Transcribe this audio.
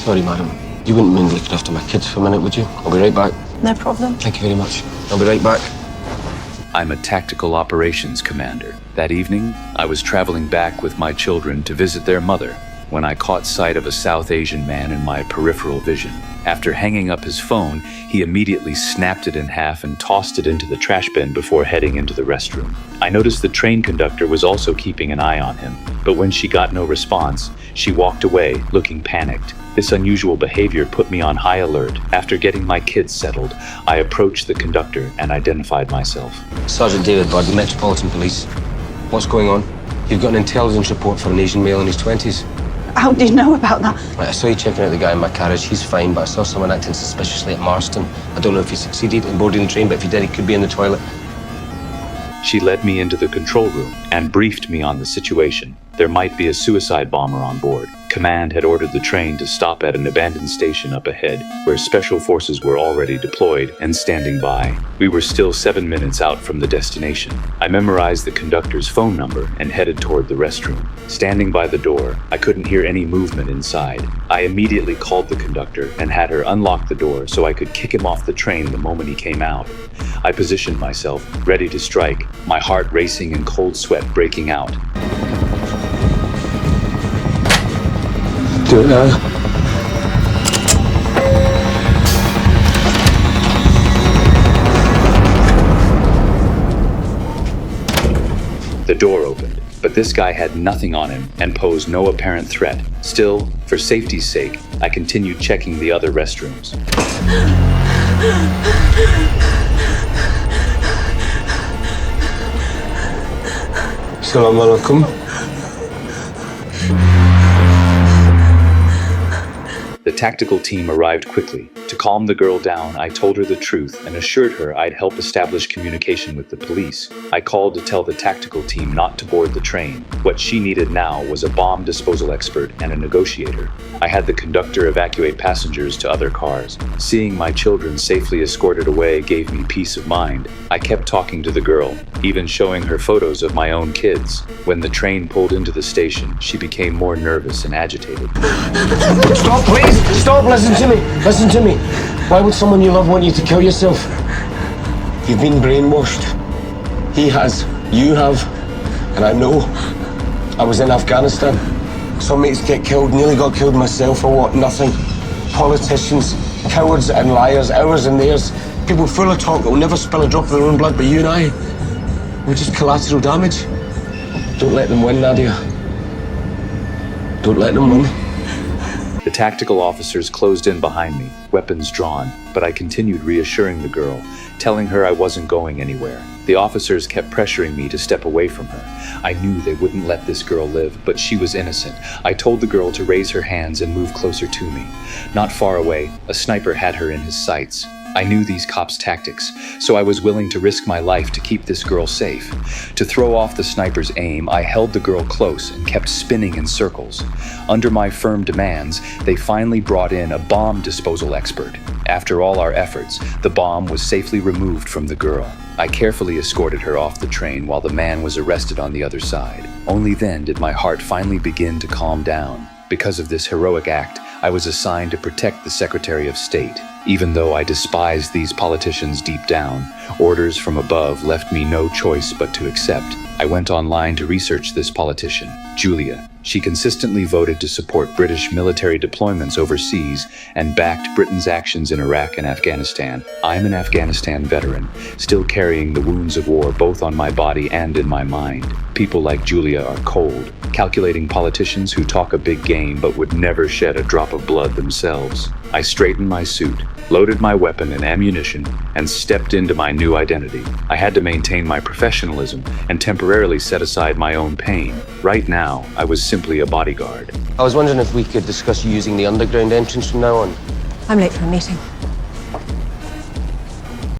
Sorry, madam. You wouldn't mind looking after my kids for a minute, would you? I'll be right back. No problem. Thank you very much. I'll be right back. I'm a tactical operations commander. That evening, I was traveling back with my children to visit their mother when I caught sight of a South Asian man in my peripheral vision. After hanging up his phone, he immediately snapped it in half and tossed it into the trash bin before heading into the restroom. I noticed the train conductor was also keeping an eye on him, but when she got no response, she walked away, looking panicked. This unusual behavior put me on high alert. After getting my kids settled, I approached the conductor and identified myself. Sergeant David Bird, Metropolitan Police. What's going on? You've got an intelligence report for an Asian male in his 20s. How do you know about that? Right, I saw you checking out the guy in my carriage. He's fine, but I saw someone acting suspiciously at Marston. I don't know if he succeeded in boarding the train, but if he did, he could be in the toilet. She led me into the control room and briefed me on the situation. There might be a suicide bomber on board. Command had ordered the train to stop at an abandoned station up ahead, where special forces were already deployed and standing by. We were still 7 minutes out from the destination. I memorized the conductor's phone number and headed toward the restroom. Standing by the door, I couldn't hear any movement inside. I immediately called the conductor and had her unlock the door so I could kick him off the train the moment he came out. I positioned myself, ready to strike, my heart racing and cold sweat breaking out. Do it now. The door opened, but this guy had nothing on him and posed no apparent threat. Still, for safety's sake, I continued checking the other restrooms. Assalamu alaikum. The tactical team arrived quickly. To calm the girl down, I told her the truth and assured her I'd help establish communication with the police. I called to tell the tactical team not to board the train. What she needed now was a bomb disposal expert and a negotiator. I had the conductor evacuate passengers to other cars. Seeing my children safely escorted away gave me peace of mind. I kept talking to the girl, even showing her photos of my own kids. When the train pulled into the station, she became more nervous and agitated. Stop, please! Stop! Listen to me! Listen to me! Why would someone you love want you to kill yourself? You've been brainwashed. He has. You have. And I know. I was in Afghanistan. Some mates get killed, nearly got killed myself for what? Nothing. Politicians, cowards and liars, ours and theirs. People full of talk that will never spill a drop of their own blood, but you and I, we're just collateral damage. Don't let them win, Nadia. Don't let them win. The tactical officers closed in behind me, weapons drawn, but I continued reassuring the girl, telling her I wasn't going anywhere. The officers kept pressuring me to step away from her. I knew they wouldn't let this girl live, but she was innocent. I told the girl to raise her hands and move closer to me. Not far away, a sniper had her in his sights. I knew these cops' tactics, so I was willing to risk my life to keep this girl safe. To throw off the sniper's aim, I held the girl close and kept spinning in circles. Under my firm demands, they finally brought in a bomb disposal expert. After all our efforts, the bomb was safely removed from the girl. I carefully escorted her off the train while the man was arrested on the other side. Only then did my heart finally begin to calm down. Because of this heroic act, I was assigned to protect the Secretary of State. Even though I despised these politicians deep down, orders from above left me no choice but to accept. I went online to research this politician, Julia. She consistently voted to support British military deployments overseas and backed Britain's actions in Iraq and Afghanistan. I'm an Afghanistan veteran, still carrying the wounds of war both on my body and in my mind. People like Julia are cold, calculating politicians who talk a big game but would never shed a drop of blood themselves. I straightened my suit, loaded my weapon and ammunition, and stepped into my new identity. I had to maintain my professionalism and temporarily set aside my own pain. Right now, I was simply a bodyguard. I was wondering if we could discuss using the underground entrance from now on. I'm late for a meeting.